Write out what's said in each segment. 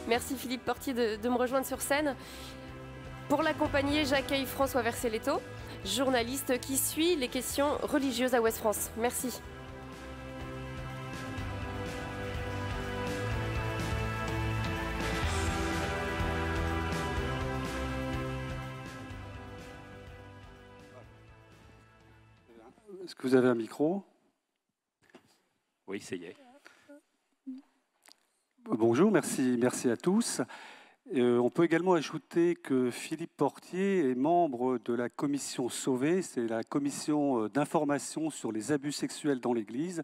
Merci Philippe Portier de me rejoindre sur scène. Pour l'accompagner, j'accueille François Vercelletto, journaliste qui suit les questions religieuses à Ouest France. Merci. Est-ce que vous avez un micro? Oui, ça y est. Bonjour, merci à tous. On peut également ajouter que Philippe Portier est membre de la commission Sauvé, c'est la commission d'information sur les abus sexuels dans l'Église,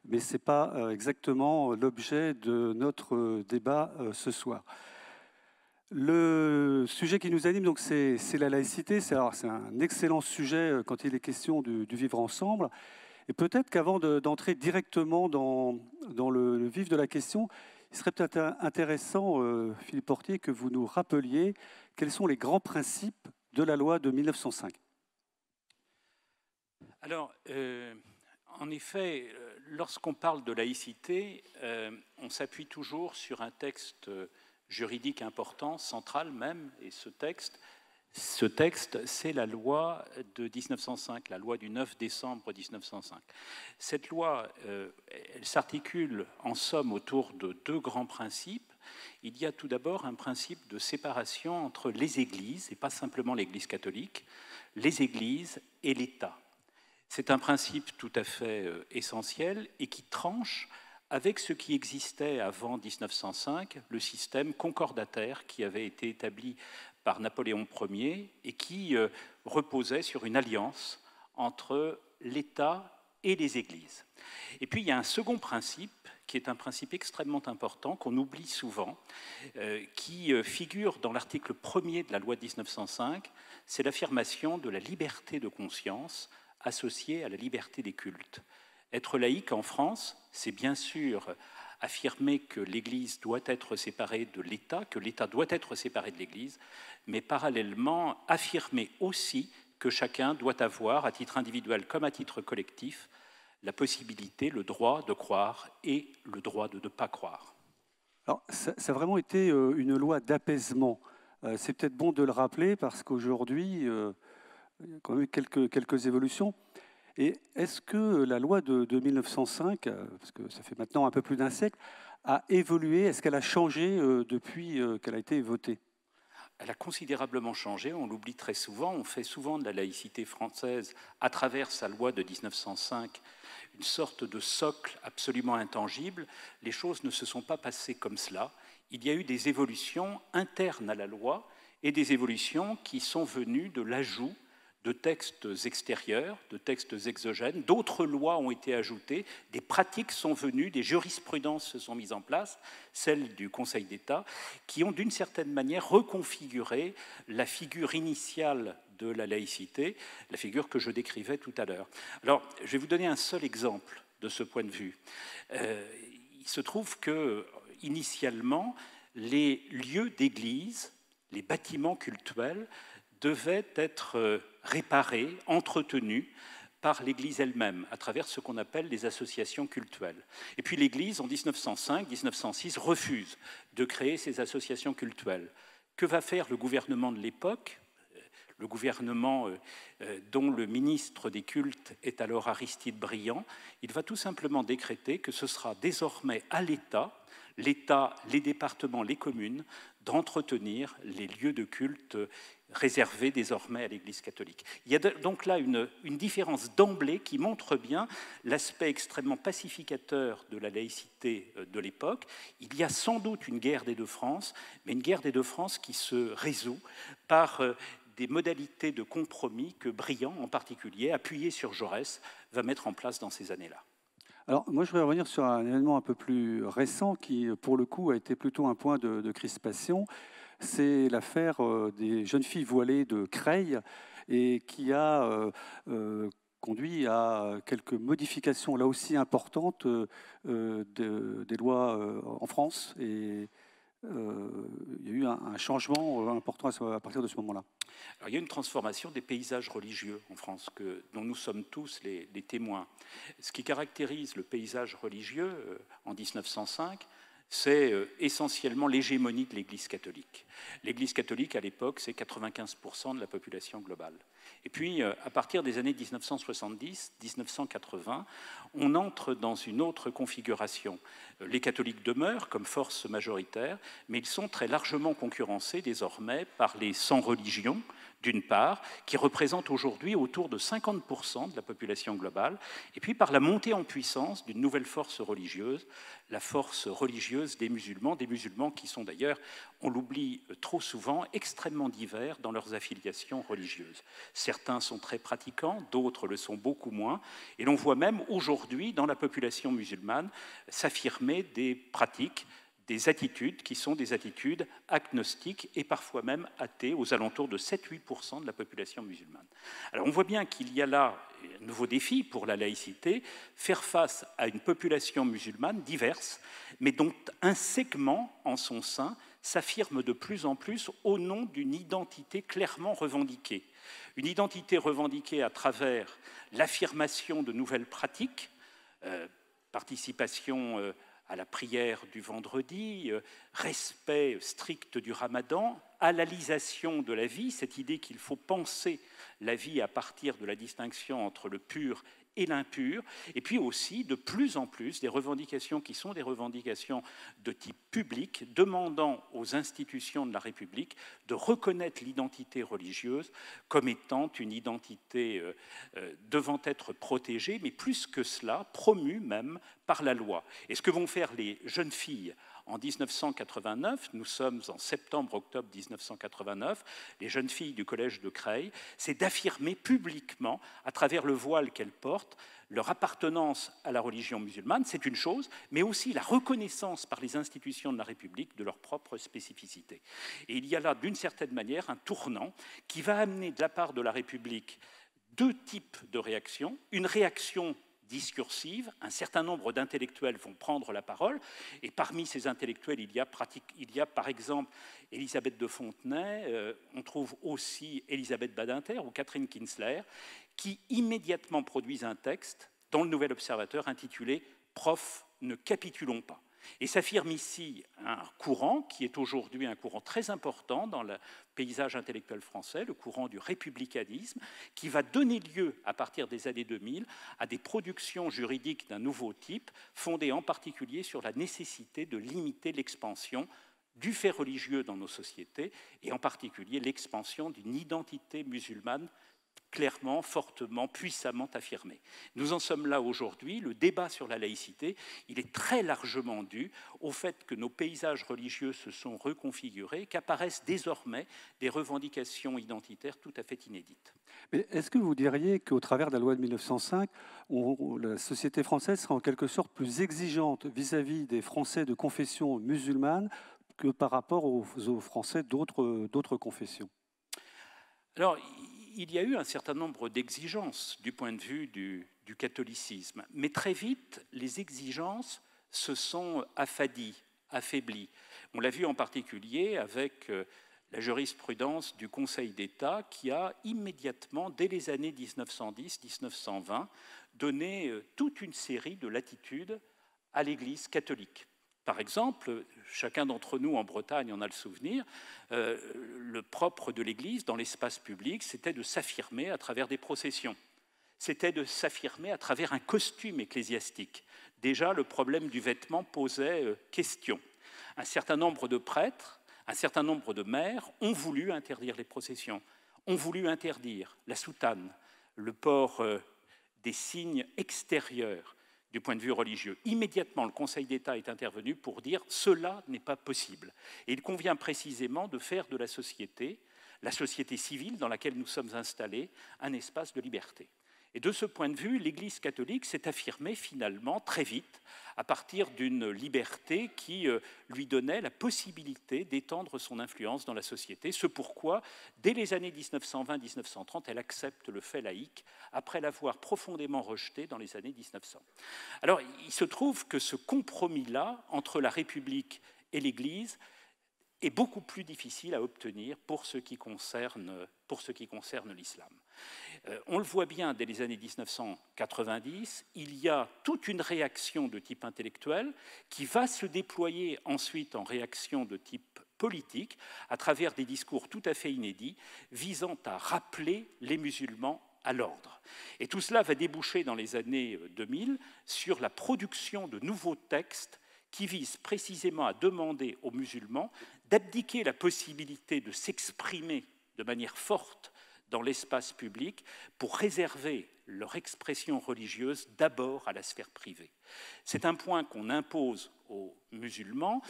mais ce n'est pas exactement l'objet de notre débat ce soir. Le sujet qui nous anime, c'est la laïcité. C'est un excellent sujet quand il est question du vivre ensemble. Et peut-être qu'avant d'entrer directement dans le vif de la question, il serait peut-être intéressant, Philippe Portier, que vous nous rappeliez quels sont les grands principes de la loi de 1905. Alors, en effet, lorsqu'on parle de laïcité, on s'appuie toujours sur un texte juridique important, central même, et ce texte, c'est la loi de 1905, la loi du 9 décembre 1905. Cette loi, elle s'articule en somme autour de deux grands principes. Il y a tout d'abord un principe de séparation entre les églises, et pas simplement l'Église catholique, les églises et l'État. C'est un principe tout à fait essentiel et qui tranche avec ce qui existait avant 1905, le système concordataire qui avait été établi par Napoléon Ier et qui reposait sur une alliance entre l'État et les églises. Et puis il y a un second principe, qui est un principe extrêmement important, qu'on oublie souvent, qui figure dans l'article 1er de la loi de 1905, c'est l'affirmation de la liberté de conscience associée à la liberté des cultes. Être laïque en France, c'est bien sûr affirmer que l'Église doit être séparée de l'État, que l'État doit être séparé de l'Église, mais parallèlement affirmer aussi que chacun doit avoir, à titre individuel comme à titre collectif, la possibilité, le droit de croire et le droit de ne pas croire. Alors, ça a vraiment été une loi d'apaisement. C'est peut-être bon de le rappeler parce qu'aujourd'hui, il y a quand même eu quelques évolutions. Et est-ce que la loi de 1905, parce que ça fait maintenant un peu plus d'un siècle, a évolué? Est-ce qu'elle a changé depuis qu'elle a été votée? Elle a considérablement changé, on l'oublie très souvent. On fait souvent de la laïcité française, à travers sa loi de 1905, une sorte de socle absolument intangible. Les choses ne se sont pas passées comme cela. Il y a eu des évolutions internes à la loi et des évolutions qui sont venues de l'ajout de textes extérieurs, de textes exogènes. D'autres lois ont été ajoutées, des pratiques sont venues, des jurisprudences se sont mises en place, celles du Conseil d'État, qui ont d'une certaine manière reconfiguré la figure initiale de la laïcité, la figure que je décrivais tout à l'heure. Alors, je vais vous donner un seul exemple de ce point de vue. Il se trouve que, initialement, les lieux d'église, les bâtiments cultuels, devaient être réparés, entretenus par l'Église elle-même, à travers ce qu'on appelle les associations cultuelles. Et puis l'Église, en 1905-1906, refuse de créer ces associations cultuelles. Que va faire le gouvernement de l'époque ? Le gouvernement dont le ministre des cultes est alors Aristide Briand, il va tout simplement décréter que ce sera désormais à l'État, les départements, les communes, d'entretenir les lieux de culte réservés désormais à l'Église catholique. Il y a donc là une différence d'emblée qui montre bien l'aspect extrêmement pacificateur de la laïcité de l'époque. Il y a sans doute une guerre des deux France, mais une guerre des deux France qui se résout par des modalités de compromis que Briand, en particulier, appuyé sur Jaurès, va mettre en place dans ces années-là. Alors, moi, je voudrais revenir sur un événement un peu plus récent qui, pour le coup, a été plutôt un point de crispation. C'est l'affaire des jeunes filles voilées de Creil et qui a conduit à quelques modifications, là aussi importantes, des lois en France. Et il y a eu un changement important à partir de ce moment-là. Alors, il y a une transformation des paysages religieux en France dont nous sommes tous les témoins. Ce qui caractérise le paysage religieux en 1905, c'est essentiellement l'hégémonie de l'Église catholique. L'Église catholique, à l'époque, c'est 95% de la population globale. Et puis, à partir des années 1970-1980, on entre dans une autre configuration. Les catholiques demeurent comme force majoritaire, mais ils sont très largement concurrencés désormais par les sans-religions, d'une part, qui représentent aujourd'hui autour de 50% de la population globale, et puis par la montée en puissance d'une nouvelle force religieuse, la force religieuse des musulmans qui sont d'ailleurs, on l'oublie trop souvent, extrêmement divers dans leurs affiliations religieuses. Certains sont très pratiquants, d'autres le sont beaucoup moins, et l'on voit même aujourd'hui dans la population musulmane s'affirmer des pratiques, des attitudes qui sont des attitudes agnostiques et parfois même athées, aux alentours de 7-8% de la population musulmane. Alors on voit bien qu'il y a là un nouveau défi pour la laïcité, faire face à une population musulmane diverse, mais dont un segment en son sein s'affirme de plus en plus au nom d'une identité clairement revendiquée. Une identité revendiquée à travers l'affirmation de nouvelles pratiques, participation à la prière du vendredi, respect strict du ramadan, halalisation de la vie, cette idée qu'il faut penser la vie à partir de la distinction entre le pur et l'impur, et puis aussi de plus en plus des revendications qui sont des revendications de type public, demandant aux institutions de la République de reconnaître l'identité religieuse comme étant une identité devant être protégée, mais plus que cela, promue même par la loi. Et ce que vont faire les jeunes filles en 1989, nous sommes en septembre-octobre 1989, les jeunes filles du collège de Creil, c'est d'affirmer publiquement, à travers le voile qu'elles portent, leur appartenance à la religion musulmane, c'est une chose, mais aussi la reconnaissance par les institutions de la République de leur propre spécificité. Et il y a là, d'une certaine manière, un tournant qui va amener de la part de la République deux types de réactions. Une réaction discursive, un certain nombre d'intellectuels vont prendre la parole, et parmi ces intellectuels, il y a par exemple Elisabeth de Fontenay, on trouve aussi Elisabeth Badinter ou Catherine Kinsler, qui immédiatement produisent un texte dans le Nouvel Observateur intitulé « Profs, ne capitulons pas ». Et s'affirme ici un courant qui est aujourd'hui un courant très important dans le paysage intellectuel français, le courant du républicanisme, qui va donner lieu, à partir des années 2000, à des productions juridiques d'un nouveau type, fondées en particulier sur la nécessité de limiter l'expansion du fait religieux dans nos sociétés, et en particulier l'expansion d'une identité musulmane clairement, fortement, puissamment affirmé. Nous en sommes là aujourd'hui. Le débat sur la laïcité, il est très largement dû au fait que nos paysages religieux se sont reconfigurés, qu'apparaissent désormais des revendications identitaires tout à fait inédites. Mais est-ce que vous diriez qu'au travers de la loi de 1905, la société française sera en quelque sorte plus exigeante vis-à-vis des Français de confession musulmane que par rapport aux Français d'autres confessions? Alors, il y a eu un certain nombre d'exigences du point de vue du catholicisme, mais très vite, les exigences se sont affaiblies. On l'a vu en particulier avec la jurisprudence du Conseil d'État qui a immédiatement, dès les années 1910-1920, donné toute une série de latitudes à l'Église catholique. Par exemple, chacun d'entre nous en Bretagne en a le souvenir, le propre de l'Église dans l'espace public, c'était de s'affirmer à travers des processions. C'était de s'affirmer à travers un costume ecclésiastique. Déjà, le problème du vêtement posait question. Un certain nombre de prêtres, un certain nombre de maires ont voulu interdire les processions, ont voulu interdire la soutane, le port des signes extérieurs du point de vue religieux. Immédiatement, le Conseil d'État est intervenu pour dire « cela n'est pas possible ». Et il convient précisément de faire de la société civile dans laquelle nous sommes installés, un espace de liberté. Et de ce point de vue, l'Église catholique s'est affirmée finalement très vite à partir d'une liberté qui lui donnait la possibilité d'étendre son influence dans la société. Ce pourquoi, dès les années 1920-1930, elle accepte le fait laïque après l'avoir profondément rejeté dans les années 1900. Alors, il se trouve que ce compromis-là entre la République et l'Église est beaucoup plus difficile à obtenir pour ce qui concerne l'islam. On le voit bien dès les années 1990, il y a toute une réaction de type intellectuel qui va se déployer ensuite en réaction de type politique à travers des discours tout à fait inédits visant à rappeler les musulmans à l'ordre. Et tout cela va déboucher dans les années 2000 sur la production de nouveaux textes qui visent précisément à demander aux musulmans d'abdiquer la possibilité de s'exprimer de manière forte dans l'espace public pour réserver leur expression religieuse d'abord à la sphère privée. C'est un point qu'on impose aux musulmans,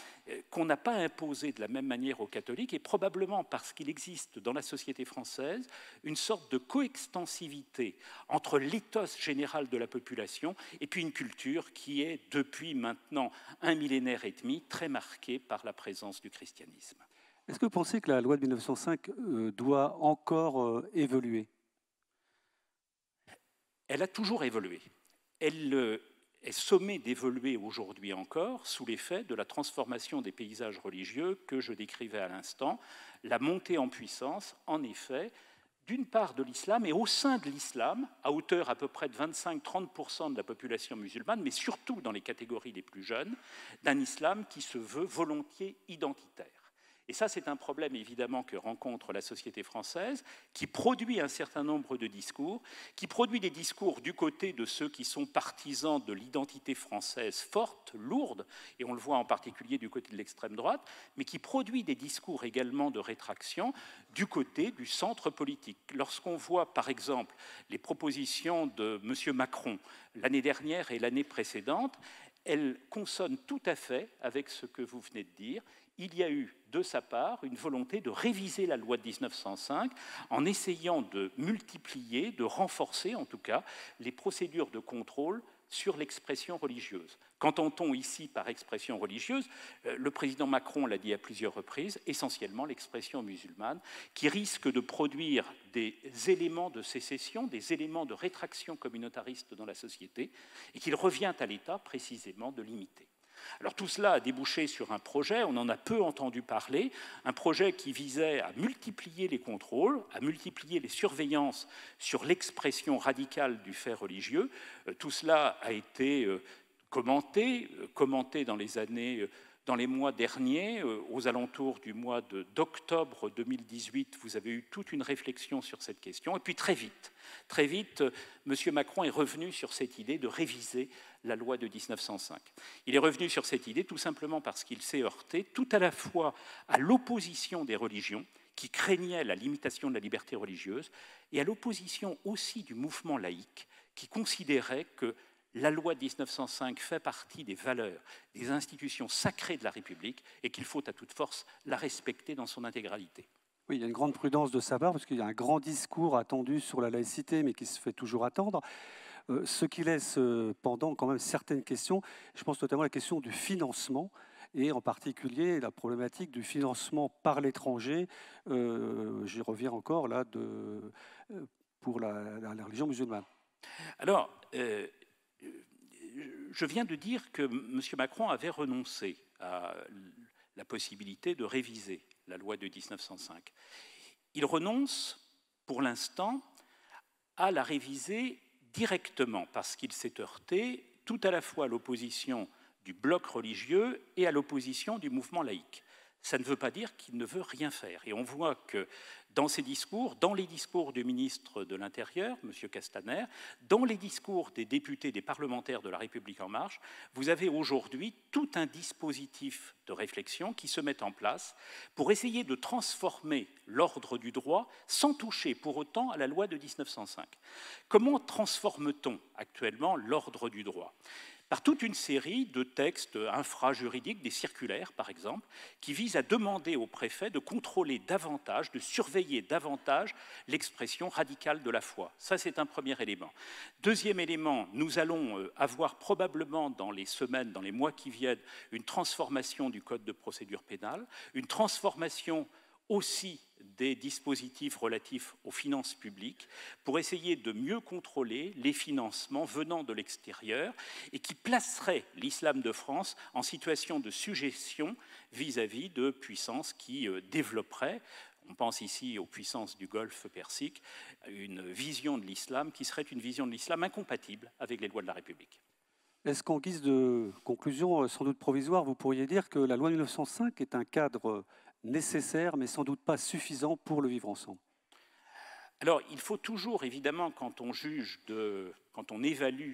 qu'on n'a pas imposé de la même manière aux catholiques, et probablement parce qu'il existe dans la société française une sorte de coextensivité entre l'éthos général de la population et puis une culture qui est, depuis maintenant un millénaire et demi, très marquée par la présence du christianisme. Est-ce que vous pensez que la loi de 1905 doit encore évoluer? Elle a toujours évolué. Elle est sommée d'évoluer aujourd'hui encore sous l'effet de la transformation des paysages religieux que je décrivais à l'instant, la montée en puissance, en effet, d'une part de l'islam et au sein de l'islam, à hauteur à peu près de 25-30% de la population musulmane, mais surtout dans les catégories les plus jeunes, d'un islam qui se veut volontiers identitaire. Et ça, c'est un problème évidemment que rencontre la société française, qui produit un certain nombre de discours, qui produit des discours du côté de ceux qui sont partisans de l'identité française forte, lourde, et on le voit en particulier du côté de l'extrême droite, mais qui produit des discours également de rétraction du côté du centre politique. Lorsqu'on voit par exemple les propositions de M. Macron l'année dernière et l'année précédente, elles consonnent tout à fait avec ce que vous venez de dire. Il y a eu de sa part une volonté de réviser la loi de 1905 en essayant de multiplier, de renforcer en tout cas, les procédures de contrôle sur l'expression religieuse. Qu'entend-on ici par expression religieuse? Le président Macron l'a dit à plusieurs reprises, essentiellement l'expression musulmane, qui risque de produire des éléments de sécession, des éléments de rétraction communautariste dans la société, et qu'il revient à l'État précisément de limiter. Alors tout cela a débouché sur un projet, on en a peu entendu parler, un projet qui visait à multiplier les contrôles, à multiplier les surveillances sur l'expression radicale du fait religieux. Tout cela a été commenté dans les mois derniers, aux alentours du mois d'octobre 2018, vous avez eu toute une réflexion sur cette question. Et puis très vite, M. Macron est revenu sur cette idée de réviser la loi de 1905. Il est revenu sur cette idée tout simplement parce qu'il s'est heurté tout à la fois à l'opposition des religions, qui craignaient la limitation de la liberté religieuse, et à l'opposition aussi du mouvement laïque, qui considérait que la loi de 1905 fait partie des valeurs, des institutions sacrées de la République et qu'il faut à toute force la respecter dans son intégralité. Oui, il y a une grande prudence de sa part parce qu'il y a un grand discours attendu sur la laïcité mais qui se fait toujours attendre, ce qui laisse pendant quand même certaines questions. Je pense notamment à la question du financement et en particulier la problématique du financement par l'étranger. J'y reviens encore là pour la religion musulmane. Alors, je viens de dire que M. Macron avait renoncé à la possibilité de réviser la loi de 1905. Il renonce, pour l'instant, à la réviser directement, parce qu'il s'est heurté tout à la fois à l'opposition du bloc religieux et à l'opposition du mouvement laïque. Ça ne veut pas dire qu'il ne veut rien faire. Et on voit que dans ses discours, dans les discours du ministre de l'Intérieur, M. Castaner, dans les discours des députés, des parlementaires de La République En Marche, vous avez aujourd'hui tout un dispositif de réflexion qui se met en place pour essayer de transformer l'ordre du droit sans toucher pour autant à la loi de 1905. Comment transforme-t-on actuellement l'ordre du droit ? Par toute une série de textes infrajuridiques, des circulaires par exemple, qui visent à demander au préfet de contrôler davantage, de surveiller davantage l'expression radicale de la foi. Ça, c'est un premier élément. Deuxième élément, nous allons avoir probablement dans les semaines, dans les mois qui viennent, une transformation du Code de procédure pénale, une transformation aussi des dispositifs relatifs aux finances publiques pour essayer de mieux contrôler les financements venant de l'extérieur et qui placerait l'islam de France en situation de sujétion vis-à-vis de puissances qui développeraient, On pense ici aux puissances du Golfe Persique, une vision de l'islam qui serait une vision de l'islam incompatible avec les lois de la République. Est-ce qu'en guise de conclusion, sans doute provisoire, vous pourriez dire que la loi 1905 est un cadre nécessaire, mais sans doute pas suffisant pour le vivre ensemble? Alors, il faut toujours, évidemment, quand on juge, quand on évalue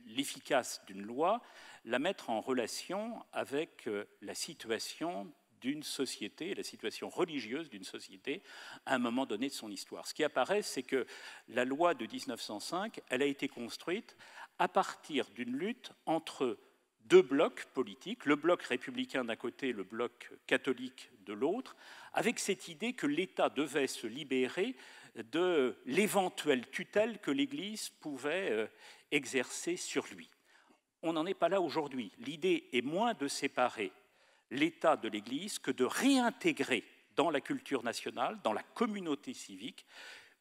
l'efficace d'une loi, la mettre en relation avec la situation d'une société, la situation religieuse d'une société à un moment donné de son histoire. Ce qui apparaît, c'est que la loi de 1905, elle a été construite à partir d'une lutte entre deux blocs politiques, le bloc républicain d'un côté, le bloc catholique de l'autre, avec cette idée que l'État devait se libérer de l'éventuelle tutelle que l'Église pouvait exercer sur lui. On n'en est pas là aujourd'hui. L'idée est moins de séparer l'État de l'Église que de réintégrer dans la culture nationale, dans la communauté civique,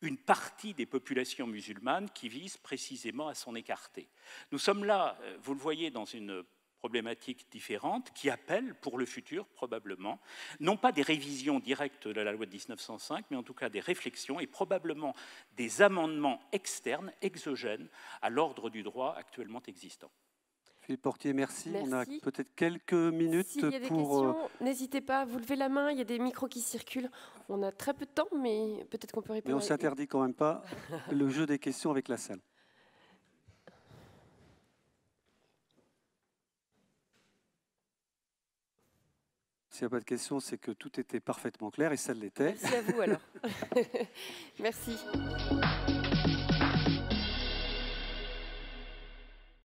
une partie des populations musulmanes qui visent précisément à s'en écarter. Nous sommes là, vous le voyez, dans une problématique différente qui appelle pour le futur, probablement, non pas des révisions directes de la loi de 1905, mais en tout cas des réflexions et probablement des amendements externes, exogènes, à l'ordre du droit actuellement existant. Philippe Portier, merci. Merci. On a peut-être quelques minutes S'il y a des questions, n'hésitez pas, vous levez la main, il y a des micros qui circulent. On a très peu de temps, mais peut-être qu'on peut répondre. Mais on ne s'interdit quand même pas le jeu des questions avec la salle. S'il n'y a pas de questions, c'est que tout était parfaitement clair et ça l'était. Merci à vous alors. Merci.